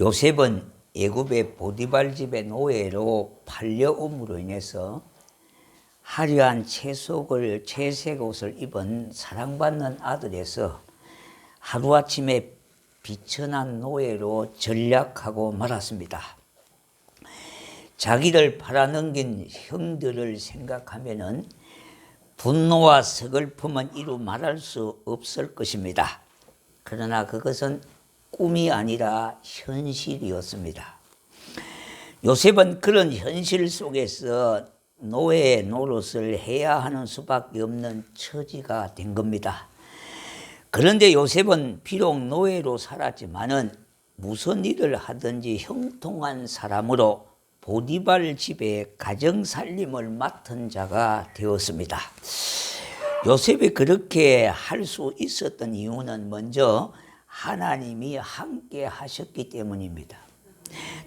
요셉은 애굽의 보디발 집의 노예로 팔려옴으로 인해서 화려한 채색 옷을 입은 사랑받는 아들에서 하루아침에 비천한 노예로 전락하고 말았습니다. 자기를 팔아넘긴 형들을 생각하면은 분노와 서글픔은 이루 말할 수 없을 것입니다. 그러나 그것은 꿈이 아니라 현실이었습니다. 요셉은 그런 현실 속에서 노예의 노릇을 해야 하는 수밖에 없는 처지가 된 겁니다. 그런데 요셉은 비록 노예로 살았지만은 무슨 일을 하든지 형통한 사람으로 보디발 집의 가정 살림을 맡은 자가 되었습니다. 요셉이 그렇게 할 수 있었던 이유는 먼저 하나님이 함께 하셨기 때문입니다.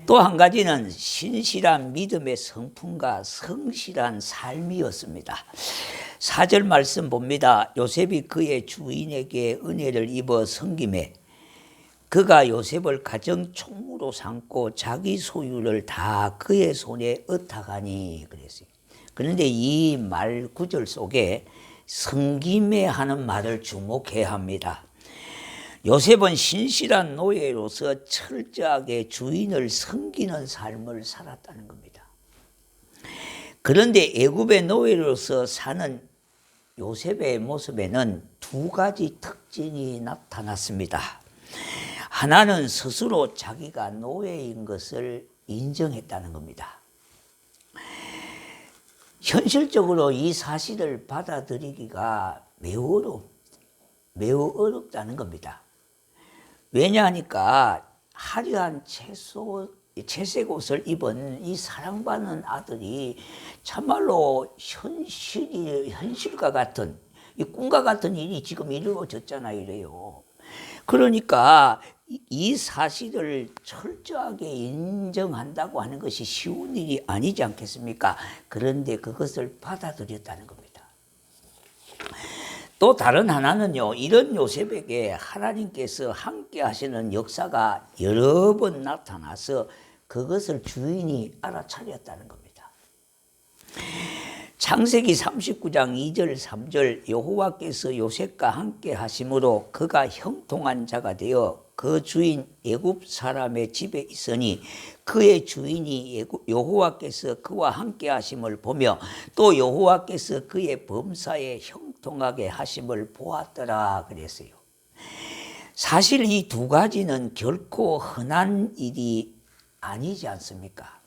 또 한 가지는 신실한 믿음의 성품과 성실한 삶이었습니다. 4절 말씀 봅니다. 요셉이 그의 주인에게 은혜를 입어 섬김에 그가 요셉을 가정 총무로 삼고 자기 소유를 다 그의 손에 얻어가니 그랬어요. 그런데 이 말 구절 속에 섬김에 하는 말을 주목해야 합니다. 요셉은 신실한 노예로서 철저하게 주인을 섬기는 삶을 살았다는 겁니다. 그런데 애굽의 노예로서 사는 요셉의 모습에는 두 가지 특징이 나타났습니다. 하나는 스스로 자기가 노예인 것을 인정했다는 겁니다. 현실적으로 이 사실을 받아들이기가 매우 어렵다는 겁니다. 왜냐하니까 화려한 채색 옷을 입은 이 사랑받는 아들이 참말로 현실과 같은 이 꿈과 같은 일이 지금 이루어졌잖아요. 이래요. 그러니까 이 사실을 철저하게 인정한다고 하는 것이 쉬운 일이 아니지 않겠습니까? 그런데 그것을 받아들였다는 겁니다. 또 다른 하나는요, 이런 요셉에게 하나님께서 함께 하시는 역사가 여러 번 나타나서 그것을 주인이 알아차렸다는 겁니다. 창세기 39장 2절 3절 여호와께서 요셉과 함께 하심으로 그가 형통한 자가 되어 그 주인 애굽 사람의 집에 있으니 그의 주인이 여호와께서 그와 함께 하심을 보며 또 여호와께서 그의 범사에 형통하게 하심을 보았더라 그랬어요. 사실 이 두 가지는 결코 흔한 일이 아니지 않습니까?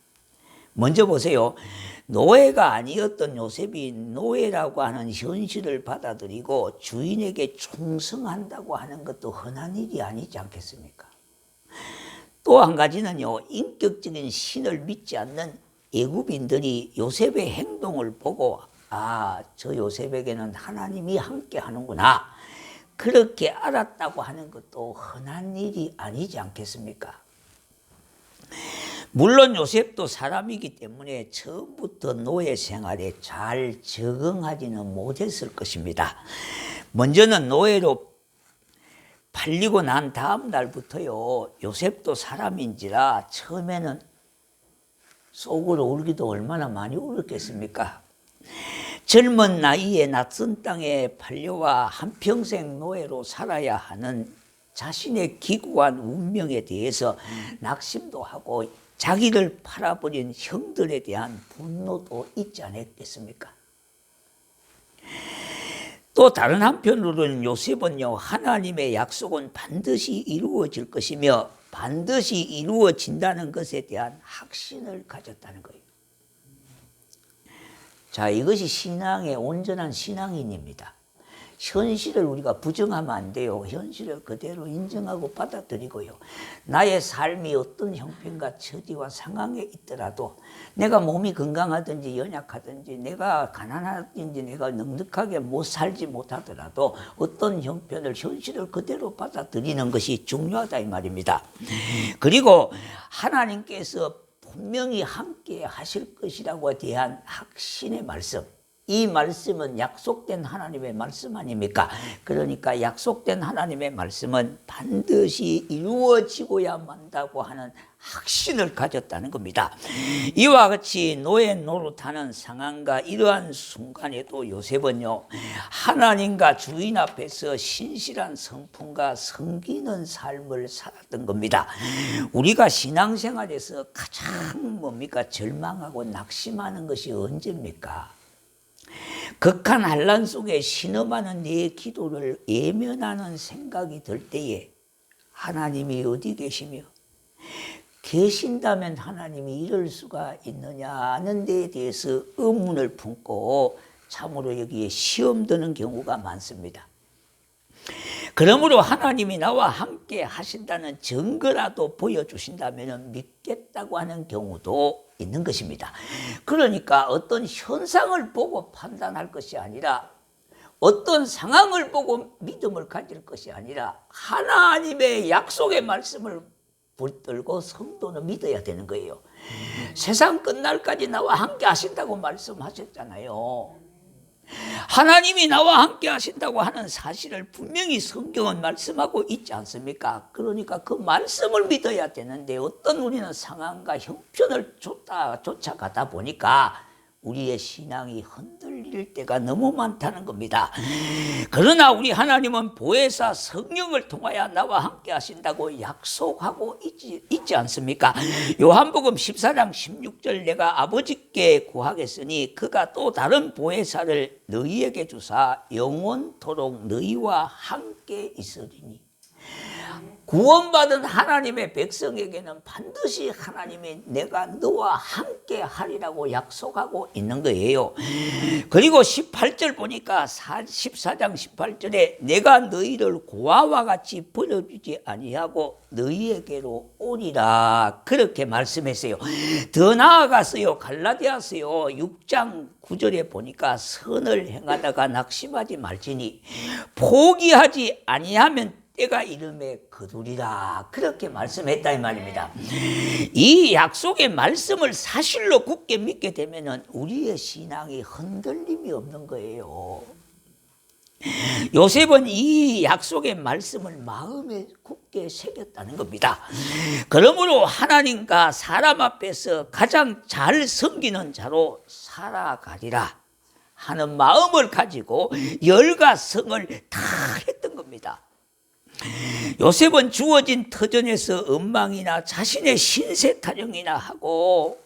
먼저 보세요. 노예가 아니었던 요셉이 노예라고 하는 현실을 받아들이고 주인에게 충성한다고 하는 것도 흔한 일이 아니지 않겠습니까? 또 한 가지는요, 인격적인 신을 믿지 않는 애굽인들이 요셉의 행동을 보고 저 요셉에게는 하나님이 함께 하는구나 그렇게 알았다고 하는 것도 흔한 일이 아니지 않겠습니까? 물론 요셉도 사람이기 때문에 처음부터 노예 생활에 잘 적응하지는 못했을 것입니다. 먼저는 노예로 팔리고 난 다음 날부터요, 요셉도 사람인지라 처음에는 속으로 울기도 얼마나 많이 울었겠습니까? 젊은 나이에 낯선 땅에 팔려와 한평생 노예로 살아야 하는 자신의 기구한 운명에 대해서 낙심도 하고 자기를 팔아버린 형들에 대한 분노도 있지 않았겠습니까? 또 다른 한편으로는 요셉은요, 하나님의 약속은 반드시 이루어질 것이며 반드시 이루어진다는 것에 대한 확신을 가졌다는 거예요. 자, 이것이 신앙의 온전한 신앙인입니다. 현실을 우리가 부정하면 안 돼요. 현실을 그대로 인정하고 받아들이고요. 나의 삶이 어떤 형편과 처지와 상황에 있더라도 내가 몸이 건강하든지 연약하든지 내가 가난하든지 내가 넉넉하게 살지 못하더라도 어떤 형편을 현실을 그대로 받아들이는 것이 중요하다 이 말입니다. 그리고 하나님께서 분명히 함께 하실 것이라고 대한 확신의 말씀, 이 말씀은 약속된 하나님의 말씀 아닙니까? 그러니까 약속된 하나님의 말씀은 반드시 이루어지고야 만다고 하는 확신을 가졌다는 겁니다. 이와 같이 노예 노릇하는 상황과 이러한 순간에도 요셉은요, 하나님과 주인 앞에서 신실한 성품과 섬기는 삶을 살았던 겁니다. 우리가 신앙생활에서 가장 뭡니까? 절망하고 낙심하는 것이 언제입니까? 극한 환난 속에 신음하는 내 기도를 예면하는 생각이 들 때에 하나님이 어디 계시며 계신다면 하나님이 이럴 수가 있느냐는 데에 대해서 의문을 품고 참으로 여기에 시험 드는 경우가 많습니다. 그러므로 하나님이 나와 함께 하신다는 증거라도 보여주신다면 믿겠다고 하는 경우도 있는 것입니다. 그러니까 어떤 현상을 보고 판단할 것이 아니라 어떤 상황을 보고 믿음을 가질 것이 아니라 하나님의 약속의 말씀을 붙들고 성도는 믿어야 되는 거예요. 세상 끝날까지 나와 함께 하신다고 말씀하셨잖아요. 하나님이 나와 함께 하신다고 하는 사실을 분명히 성경은 말씀하고 있지 않습니까? 그러니까 그 말씀을 믿어야 되는데 어떤 우리는 상황과 형편을 쫓아가다 보니까 우리의 신앙이 흔들릴 때가 너무 많다는 겁니다. 그러나 우리 하나님은 보혜사 성령을 통하여 나와 함께 하신다고 약속하고 있지 않습니까? 요한복음 14장 16절 내가 아버지께 구하겠으니 그가 또 다른 보혜사를 너희에게 주사 영원토록 너희와 함께 있으리니. 구원받은 하나님의 백성에게는 반드시 하나님이 내가 너와 함께 하리라고 약속하고 있는 거예요. 그리고 18절 보니까 14장 18절에 내가 너희를 고아와 같이 버려주지 아니하고 너희에게로 오리라 그렇게 말씀했어요. 더 나아가서요 갈라디아서요 6장 9절에 보니까 선을 행하다가 낙심하지 말지니 포기하지 아니하면 때가 이름에 거두리라 그렇게 말씀했다 이 말입니다. 이 약속의 말씀을 사실로 굳게 믿게 되면 우리의 신앙이 흔들림이 없는 거예요. 요셉은 이 약속의 말씀을 마음에 굳게 새겼다는 겁니다. 그러므로 하나님과 사람 앞에서 가장 잘 섬기는 자로 살아가리라 하는 마음을 가지고 열과 성을 다 했던 겁니다. 요셉은 주어진 터전에서 엉망이나 자신의 신세 타령이나 하고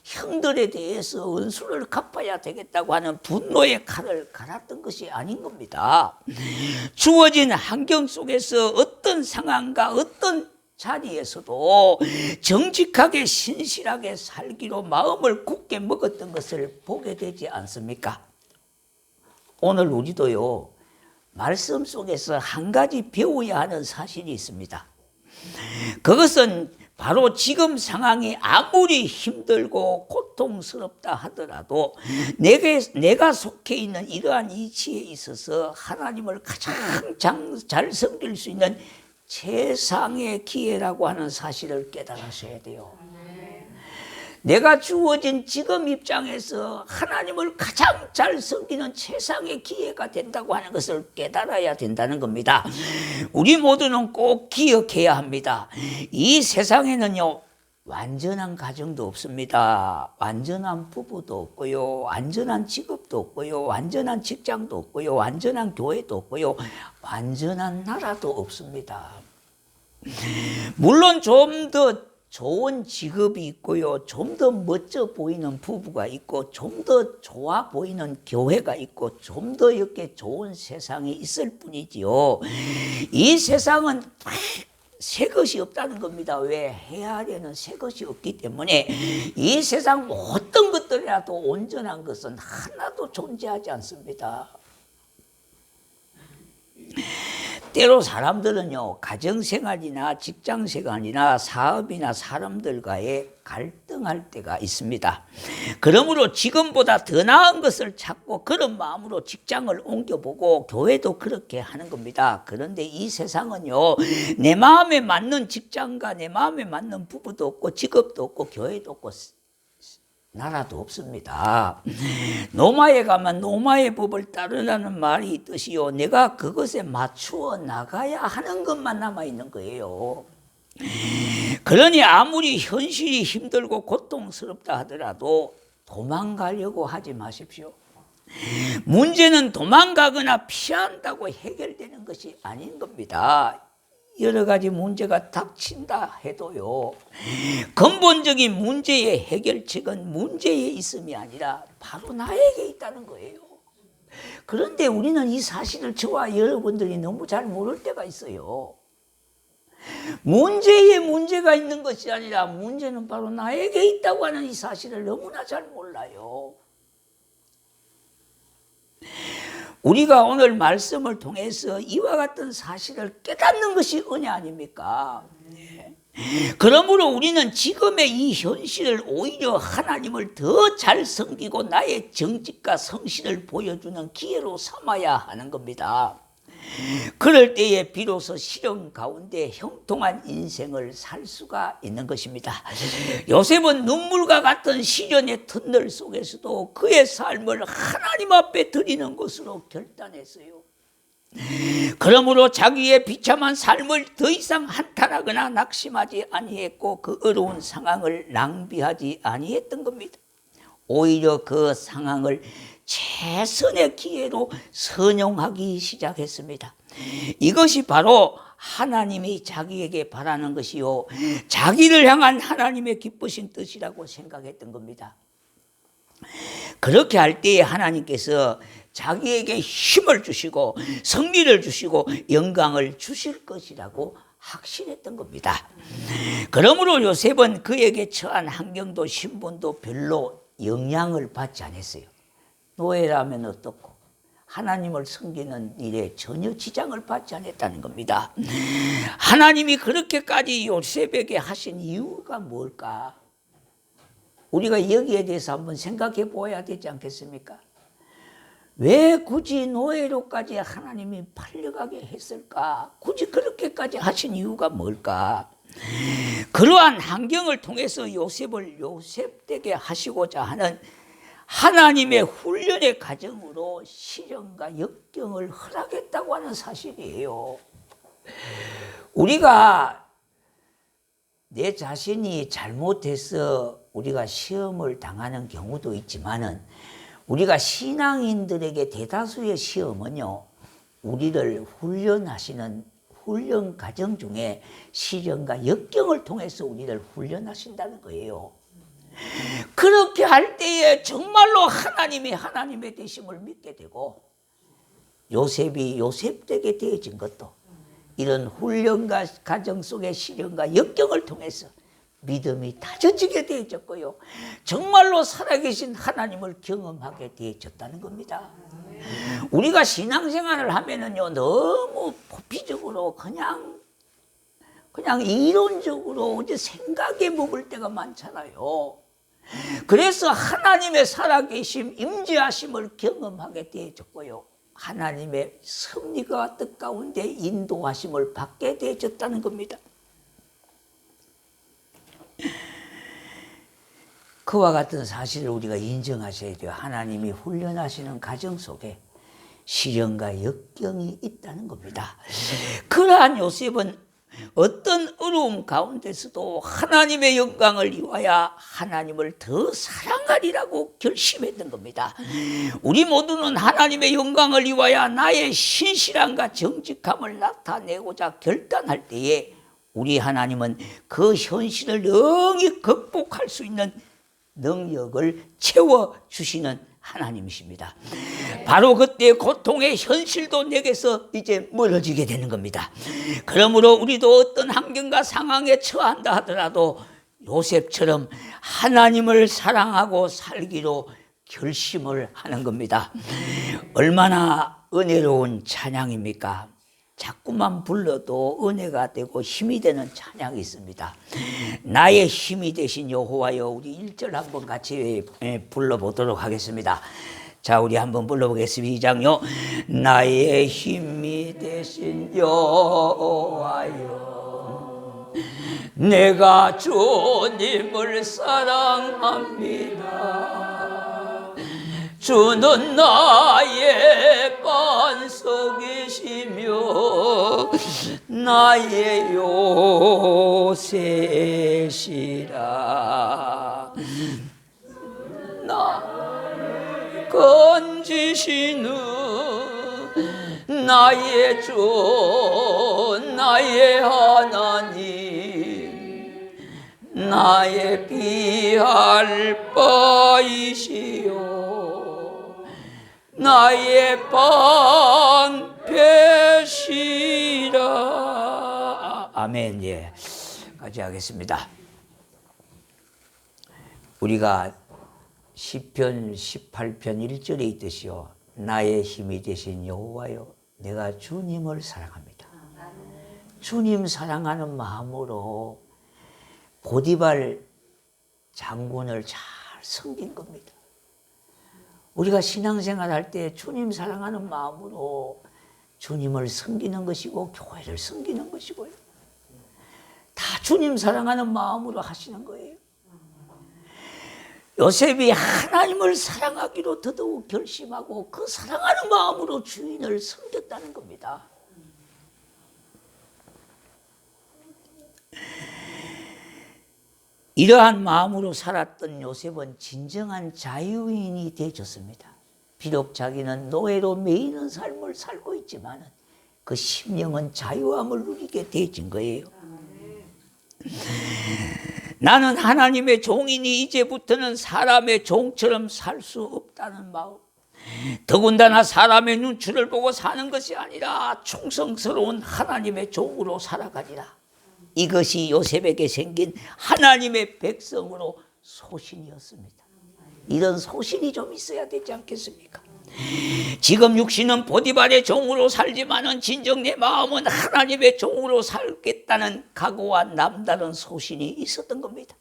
형들에 대해서 은수를 갚아야 되겠다고 하는 분노의 칼을 갈았던 것이 아닌 겁니다. 주어진 환경 속에서 어떤 상황과 어떤 자리에서도 정직하게 신실하게 살기로 마음을 굳게 먹었던 것을 보게 되지 않습니까? 오늘 우리도요 말씀 속에서 한 가지 배워야 하는 사실이 있습니다. 그것은 바로 지금 상황이 아무리 힘들고 고통스럽다 하더라도 내가 속해 있는 이러한 이치에 있어서 하나님을 가장 잘 섬길 수 있는 최상의 기회라고 하는 사실을 깨달으셔야 돼요. 내가 주어진 지금 입장에서 하나님을 가장 잘 섬기는 최상의 기회가 된다고 하는 것을 깨달아야 된다는 겁니다. 우리 모두는 꼭 기억해야 합니다. 이 세상에는요 완전한 가정도 없습니다. 완전한 부부도 없고요, 완전한 직업도 없고요, 완전한 직장도 없고요, 완전한 교회도 없고요, 완전한 나라도 없습니다. 물론 좀 더 좋은 직업이 있고요, 좀 더 멋져 보이는 부부가 있고 좀 더 좋아 보이는 교회가 있고 좀 더 이렇게 좋은 세상이 있을 뿐이지요. 이 세상은 새 것이 없다는 겁니다. 왜? 해아에는 새 것이 없기 때문에 이 세상 어떤 것들이라도 온전한 것은 하나도 존재하지 않습니다. 때로 사람들은요 가정생활이나 직장생활이나 사업이나 사람들과의 갈등할 때가 있습니다. 그러므로 지금보다 더 나은 것을 찾고 그런 마음으로 직장을 옮겨보고 교회도 그렇게 하는 겁니다. 그런데 이 세상은요 내 마음에 맞는 직장과 내 마음에 맞는 부부도 없고 직업도 없고 교회도 없고 나라도 없습니다. 노마에 가면 노마의 법을 따르라는 말이 있듯이요, 내가 그것에 맞추어 나가야 하는 것만 남아있는 거예요. 그러니 아무리 현실이 힘들고 고통스럽다 하더라도 도망가려고 하지 마십시오. 문제는 도망가거나 피한다고 해결되는 것이 아닌 겁니다. 여러 가지 문제가 닥친다 해도요, 근본적인 문제의 해결책은 문제에 있음이 아니라 바로 나에게 있다는 거예요. 그런데 우리는 이 사실을 저와 여러분들이 너무 잘 모를 때가 있어요. 문제에 문제가 있는 것이 아니라 문제는 바로 나에게 있다고 하는 이 사실을 너무나 잘 몰라요. 우리가 오늘 말씀을 통해서 이와 같은 사실을 깨닫는 것이 은혜 아닙니까? 그러므로 우리는 지금의 이 현실을 오히려 하나님을 더 잘 섬기고 나의 정직과 성실을 보여주는 기회로 삼아야 하는 겁니다. 그럴 때에 비로소 시련 가운데 형통한 인생을 살 수가 있는 것입니다. 요셉은 눈물과 같은 시련의 터널 속에서도 그의 삶을 하나님 앞에 드리는 것으로 결단했어요. 그러므로 자기의 비참한 삶을 더 이상 한탄하거나 낙심하지 아니했고 그 어려운 상황을 낭비하지 아니했던 겁니다. 오히려 그 상황을 최선의 기회로 선용하기 시작했습니다. 이것이 바로 하나님이 자기에게 바라는 것이요, 자기를 향한 하나님의 기쁘신 뜻이라고 생각했던 겁니다. 그렇게 할 때에 하나님께서 자기에게 힘을 주시고 승리를 주시고 영광을 주실 것이라고 확신했던 겁니다. 그러므로 요셉은 그에게 처한 환경도 신분도 별로 영향을 받지 않았어요. 노예라면 어떻고 하나님을 섬기는 일에 전혀 지장을 받지 않았다는 겁니다. 하나님이 그렇게까지 요셉에게 하신 이유가 뭘까? 우리가 여기에 대해서 한번 생각해 보아야 되지 않겠습니까? 왜 굳이 노예로까지 하나님이 팔려가게 했을까? 굳이 그렇게까지 하신 이유가 뭘까? 그러한 환경을 통해서 요셉을 요셉되게 하시고자 하는 하나님의 훈련의 과정으로 시련과 역경을 허락했다고 하는 사실이에요. 우리가 내 자신이 잘못해서 우리가 시험을 당하는 경우도 있지만은 우리가 신앙인들에게 대다수의 시험은요, 우리를 훈련하시는 훈련 과정 중에 시련과 역경을 통해서 우리를 훈련하신다는 거예요. 그렇게 할 때에 정말로 하나님이 하나님의 되심을 믿게 되고 요셉이 요셉되게 되어진 것도 이런 훈련과 과정 속의 시련과 역경을 통해서 믿음이 다져지게 되어졌고요, 정말로 살아계신 하나님을 경험하게 되어졌다는 겁니다. 우리가 신앙생활을 하면은요, 너무 포피적으로 그냥 이론적으로 이제 생각에 먹을 때가 많잖아요. 그래서 하나님의 살아계심, 임재하심을 경험하게 되어졌고요, 하나님의 섭리와 뜻 가운데 인도하심을 받게 되어졌다는 겁니다. 그와 같은 사실을 우리가 인정하셔야 돼요. 하나님이 훈련하시는 과정 속에 시련과 역경이 있다는 겁니다. 그러한 요셉은 어떤 어려움 가운데서도 하나님의 영광을 위하여 하나님을 더 사랑하리라고 결심했던 겁니다. 우리 모두는 하나님의 영광을 위하여 나의 신실함과 정직함을 나타내고자 결단할 때에 우리 하나님은 그 현실을 능히 극복할 수 있는 능력을 채워주시는 하나님이십니다. 바로 그때 고통의 현실도 내게서 이제 멀어지게 되는 겁니다. 그러므로 우리도 어떤 환경과 상황에 처한다 하더라도 요셉처럼 하나님을 사랑하고 살기로 결심을 하는 겁니다. 얼마나 은혜로운 찬양입니까? 자꾸만 불러도 은혜가 되고 힘이 되는 찬양이 있습니다. 나의 힘이 되신 여호와여, 우리 1절 한번 같이 불러보도록 하겠습니다. 자, 우리 한번 불러보겠습니다. 시작요. 나의 힘이 되신 여호와여, 내가 주님을 사랑합니다. 주는 나의 반석이시며 나의 요새시라. 나 건지시는 나의 주 나의 하나님, 나의 피할 바이시요 나의 방패시라. 아멘. 예, 같이 하겠습니다. 우리가 시편 18편 1절에 있듯이요, 나의 힘이 되신 여호와여, 내가 주님을 사랑합니다. 주님 사랑하는 마음으로 보디발 장군을 잘 섬긴 겁니다. 우리가 신앙생활 할 때 주님 사랑하는 마음으로 주님을 섬기는 것이고 교회를 섬기는 것이고요, 다 주님 사랑하는 마음으로 하시는 거예요. 요셉이 하나님을 사랑하기로 더더욱 결심하고 그 사랑하는 마음으로 주인을 섬겼다는 겁니다. 이러한 마음으로 살았던 요셉은 진정한 자유인이 되어졌습니다. 비록 자기는 노예로 매이는 삶을 살고 있지만 그 심령은 자유함을 누리게 되어진 거예요. 나는 하나님의 종이니 이제부터는 사람의 종처럼 살 수 없다는 마음, 더군다나 사람의 눈치를 보고 사는 것이 아니라 충성스러운 하나님의 종으로 살아가리라. 이것이 요셉에게 생긴 하나님의 백성으로 소신이었습니다. 이런 소신이 좀 있어야 되지 않겠습니까? 지금 육신은 보디발의 종으로 살지만은 진정 내 마음은 하나님의 종으로 살겠다는 각오와 남다른 소신이 있었던 겁니다.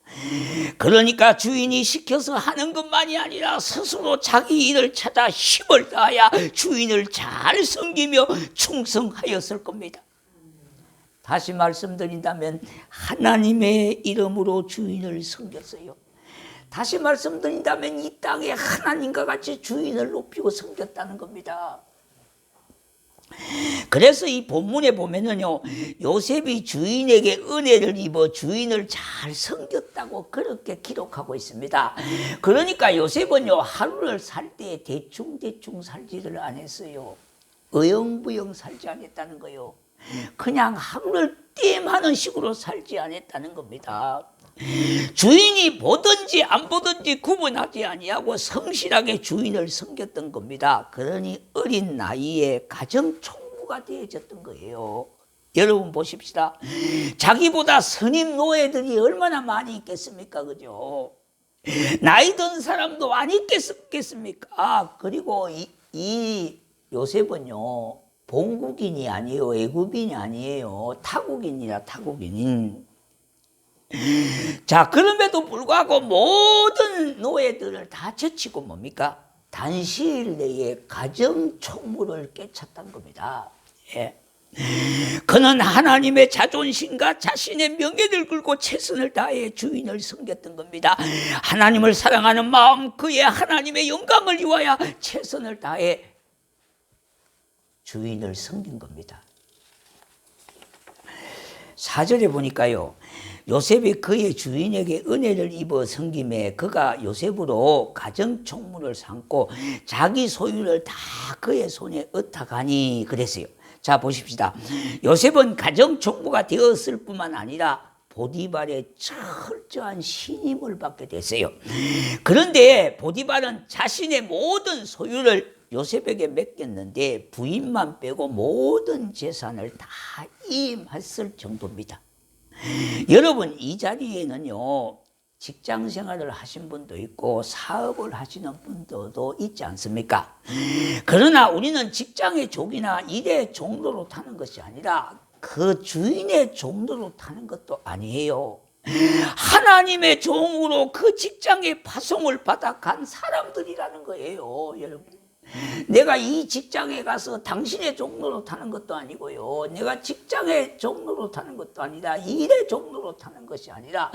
그러니까 주인이 시켜서 하는 것만이 아니라 스스로 자기 일을 찾아 힘을 다하여 주인을 잘 섬기며 충성하였을 겁니다. 다시 말씀드린다면 하나님의 이름으로 주인을 섬겼어요. 다시 말씀드린다면 이 땅에 하나님과 같이 주인을 높이고 섬겼다는 겁니다. 그래서 이 본문에 보면은요, 요셉이 주인에게 은혜를 입어 주인을 잘 섬겼다고 그렇게 기록하고 있습니다. 그러니까 요셉은요, 하루를 살 때 대충 살지를 안 했어요. 어영부영 살지 않았다는 거예요. 그냥 하루를 땜하는 식으로 살지 않았다는 겁니다. 주인이 보든지 안 보든지 구분하지 아니하고 성실하게 주인을 섬겼던 겁니다. 그러니 어린 나이에 가정총무가 되어졌던 거예요. 여러분 보십시다. 자기보다 선임 노예들이 얼마나 많이 있겠습니까? 그죠? 나이 든 사람도 많이 있겠습니까? 그리고 이 요셉은요, 본국인이 아니에요. 애굽인이 아니에요. 타국인이라 타국인. 자, 그럼에도 불구하고 모든 노예들을 다 제치고 뭡니까? 단시일 내에 가정총무를 깨쳤던 겁니다. 예. 그는 하나님의 자존심과 자신의 명예를 걸고 최선을 다해 주인을 섬겼던 겁니다. 하나님을 사랑하는 마음, 그의 하나님의 영광을 위하여 최선을 다해 주인을 섬긴 겁니다. 4절에 보니까요, 요셉이 그의 주인에게 은혜를 입어 섬김에 그가 요셉으로 가정총무를 삼고 자기 소유를 다 그의 손에 얻어가니 그랬어요. 자, 보십시다. 요셉은 가정총무가 되었을 뿐만 아니라 보디발의 철저한 신임을 받게 됐어요. 그런데 보디발은 자신의 모든 소유를 요셉에게 맡겼는데 부인만 빼고 모든 재산을 다 임했을 정도입니다. 여러분, 이 자리에는요, 직장 생활을 하신 분도 있고 사업을 하시는 분들도 있지 않습니까? 그러나 우리는 직장의 종이나 일의 종로로 타는 것이 아니라 그 주인의 종로로 타는 것도 아니에요. 하나님의 종으로 그 직장에 파송을 받아 간 사람들이라는 거예요, 여러분. 내가 이 직장에 가서 당신의 종로로 타는 것도 아니고요. 내가 직장의 종로로 타는 것도 아니라 일의 종로로 타는 것이 아니라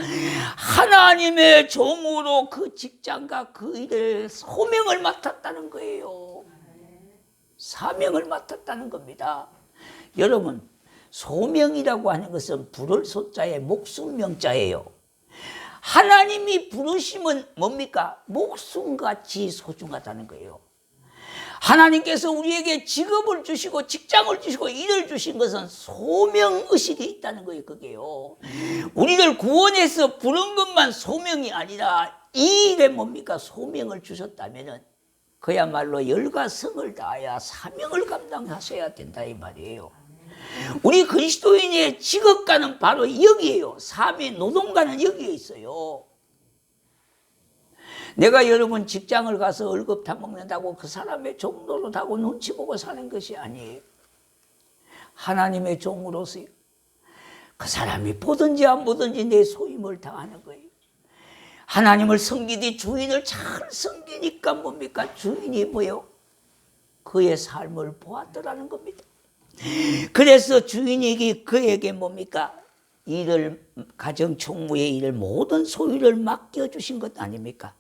하나님의 종으로 그 직장과 그 일을 소명을 맡았다는 거예요. 사명을 맡았다는 겁니다. 여러분, 소명이라고 하는 것은 부를 소자에 목숨명자예요. 하나님이 부르심은 뭡니까? 목숨같이 소중하다는 거예요. 하나님께서 우리에게 직업을 주시고 직장을 주시고 일을 주신 것은 소명의식이 있다는 거예요. 그게요. 우리를 구원해서 부른 것만 소명이 아니라 이 일에 뭡니까? 소명을 주셨다면은 그야말로 열과 성을 다하여 사명을 감당하셔야 된다 이 말이에요. 우리 그리스도인의 직업가는 바로 여기에요. 삶의 노동가는 여기에 있어요. 내가 여러분 직장을 가서 월급 타먹는다고 그 사람의 종로로 타고 눈치 보고 사는 것이 아니에요. 하나님의 종으로서요. 그 사람이 보든지 안 보든지 내 소임을 다하는 거예요. 하나님을 섬기듯 주인을 잘 섬기니까 뭡니까? 주인이 뭐요? 그의 삶을 보았더라는 겁니다. 그래서 주인이 그에게 뭡니까? 일을, 가정 총무의 일을 모든 소유를 맡겨주신 것 아닙니까?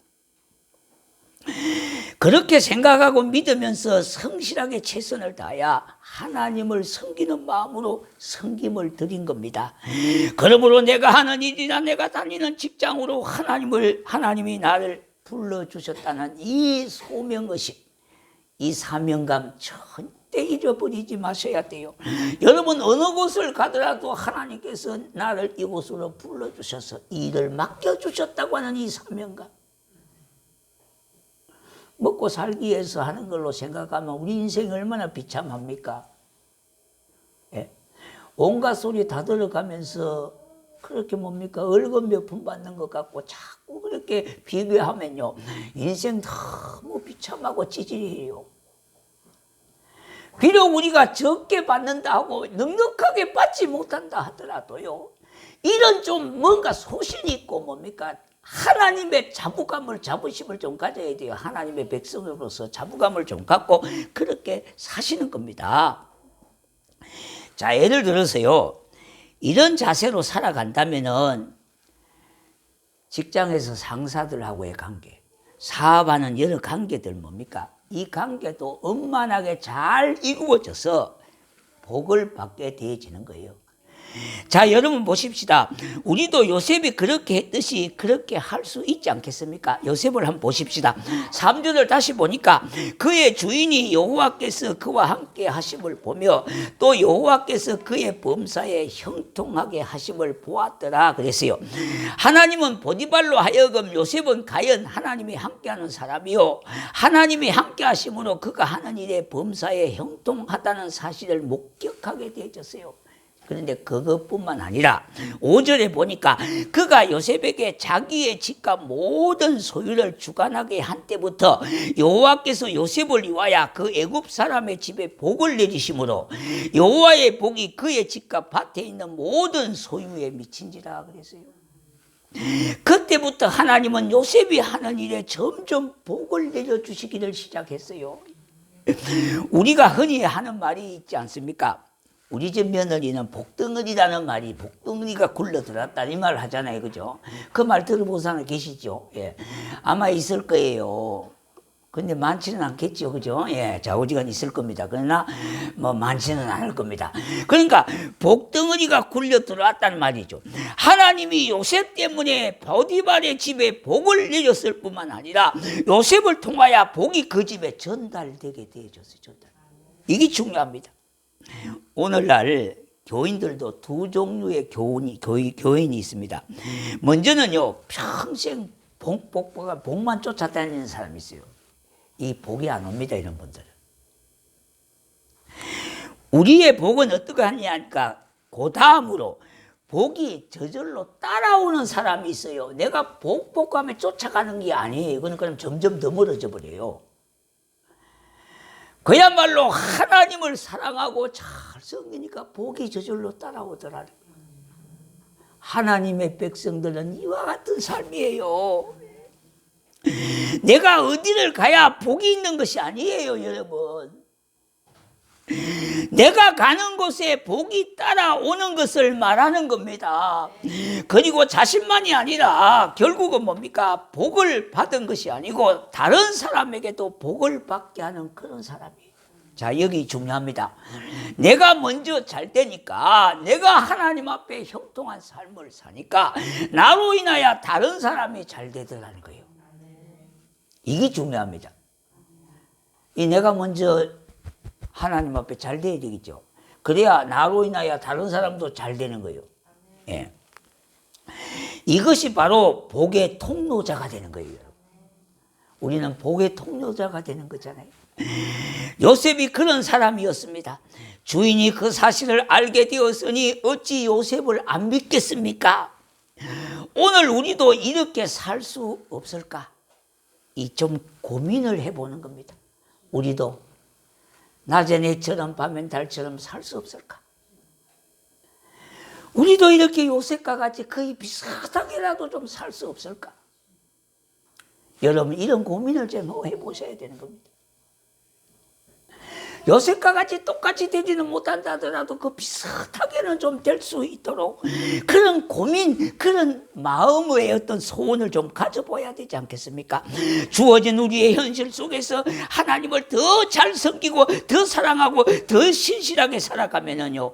그렇게 생각하고 믿으면서 성실하게 최선을 다하여 하나님을 섬기는 마음으로 섬김을 드린 겁니다. 그러므로 내가 하는 일이나 내가 다니는 직장으로 하나님이 나를 불러주셨다는 이 소명의식, 이 사명감 절대 잊어버리지 마셔야 돼요. 여러분 어느 곳을 가더라도 하나님께서 나를 이곳으로 불러주셔서 일을 맡겨주셨다고 하는 이 사명감, 먹고 살기 위해서 하는 걸로 생각하면 우리 인생이 얼마나 비참합니까? 예? 온갖 소리 다 들어가면서 그렇게 뭡니까? 월급 몇 푼 받는 것 같고 자꾸 그렇게 비교하면요. 인생 너무 비참하고 찌질해요. 비록 우리가 적게 받는다 하고 넉넉하게 받지 못한다 하더라도요. 이런 좀 뭔가 소신이 있고 뭡니까? 하나님의 자부심을 좀 가져야 돼요. 하나님의 백성으로서 자부감을 좀 갖고 그렇게 사시는 겁니다. 자, 예를 들어서요. 이런 자세로 살아간다면은 직장에서 상사들하고의 관계, 사업하는 여러 관계들 뭡니까? 이 관계도 원만하게 잘 이루어져서 복을 받게 되어지는 거예요. 자, 여러분 보십시다. 우리도 요셉이 그렇게 했듯이 그렇게 할 수 있지 않겠습니까? 요셉을 한번 보십시다. 3절을 다시 보니까 그의 주인이 여호와께서 그와 함께 하심을 보며 또 여호와께서 그의 범사에 형통하게 하심을 보았더라 그랬어요. 하나님은 보디발로 하여금 요셉은 과연 하나님이 함께하는 사람이요, 하나님이 함께 하심으로 그가 하는 일에 범사에 형통하다는 사실을 목격하게 되어졌어요. 그런데 그것뿐만 아니라 5절에 보니까 그가 요셉에게 자기의 집과 모든 소유를 주관하게 한 때부터 여호와께서 요셉을 위하여 그 애굽 사람의 집에 복을 내리심으로 여호와의 복이 그의 집과 밭에 있는 모든 소유에 미친지라 그랬어요. 그때부터 하나님은 요셉이 하는 일에 점점 복을 내려주시기를 시작했어요. 우리가 흔히 하는 말이 있지 않습니까? 우리 집 며느리는 복덩어리라는 말이, 복덩어리가 굴러들었다 이 말을 하잖아요. 그죠? 그 말 들어본 사람 계시죠? 예. 아마 있을 거예요. 근데 많지는 않겠죠. 그죠? 예. 좌우지간 있을 겁니다. 그러나 뭐 많지는 않을 겁니다. 그러니까 복덩어리가 굴러들어왔다는 말이죠. 하나님이 요셉 때문에 보디발의 집에 복을 내렸을 뿐만 아니라 요셉을 통하여 복이 그 집에 전달되게 되어졌어요. 전달. 이게 중요합니다. 오늘날 교인들도 두 종류의 교인이 있습니다. 먼저는요, 평생 복만 쫓아다니는 사람이 있어요. 이 복이 안 옵니다, 이런 분들은. 우리의 복은 어떻게 하냐니까, 그 다음으로 복이 저절로 따라오는 사람이 있어요. 내가 복하며 쫓아가는 게 아니에요. 그럼 점점 더 멀어져 버려요. 그야말로 하나님을 사랑하고 잘 섬기니까 복이 저절로 따라오더라. 하나님의 백성들은 이와 같은 삶이에요. 내가 어디를 가야 복이 있는 것이 아니에요, 여러분. 내가 가는 곳에 복이 따라오는 것을 말하는 겁니다. 그리고 자신만이 아니라 결국은 뭡니까? 복을 받은 것이 아니고 다른 사람에게도 복을 받게 하는 그런 사람이에요. 자, 여기 중요합니다. 내가 먼저 잘 되니까, 내가 하나님 앞에 형통한 삶을 사니까 나로 인하여 다른 사람이 잘 되더라는 거예요. 이게 중요합니다. 이 내가 먼저 하나님 앞에 잘 돼야 되겠죠. 그래야 나로 인하여 다른 사람도 잘 되는 거예요. 예. 이것이 바로 복의 통로자가 되는 거예요. 우리는 복의 통로자가 되는 거잖아요. 요셉이 그런 사람이었습니다. 주인이 그 사실을 알게 되었으니 어찌 요셉을 안 믿겠습니까? 오늘 우리도 이렇게 살 수 없을까? 이 좀 고민을 해보는 겁니다. 우리도 낮엔 해처럼 밤엔 달처럼 살 수 없을까? 우리도 이렇게 요셉과 같이 거의 비슷하게라도 좀 살 수 없을까? 여러분, 이런 고민을 좀 해보셔야 되는 겁니다. 요셉과 같이 똑같이 되지는 못한다 하더라도 그 비슷하게는 좀 될 수 있도록 그런 고민, 그런 마음의 어떤 소원을 좀 가져봐야 되지 않겠습니까? 주어진 우리의 현실 속에서 하나님을 더 잘 섬기고 더 사랑하고 더 신실하게 살아가면은요,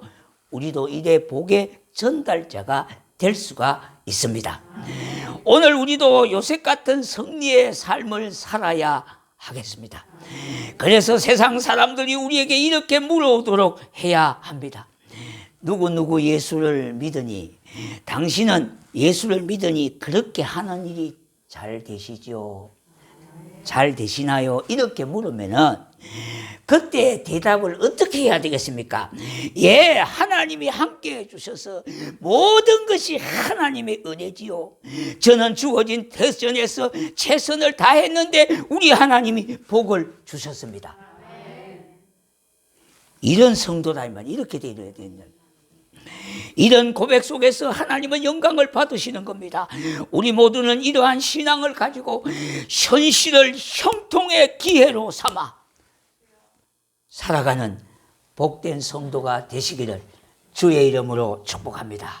우리도 이래 복의 전달자가 될 수가 있습니다. 오늘 우리도 요셉 같은 승리의 삶을 살아야 하겠습니다. 그래서 세상 사람들이 우리에게 이렇게 물어오도록 해야 합니다. 누구 예수를 믿으니, 당신은 예수를 믿으니 그렇게 하는 일이 잘 되시죠? 잘 되시나요? 이렇게 물으면은 그때 대답을 어떻게 해야 되겠습니까? 예, 하나님이 함께 해주셔서 모든 것이 하나님의 은혜지요. 저는 주어진 태전에서 최선을 다했는데 우리 하나님이 복을 주셨습니다. 이런 성도라면 이렇게 되어야 되는, 이런 고백 속에서 하나님은 영광을 받으시는 겁니다. 우리 모두는 이러한 신앙을 가지고 현실을 형통의 기회로 삼아 살아가는 복된 성도가 되시기를 주의 이름으로 축복합니다.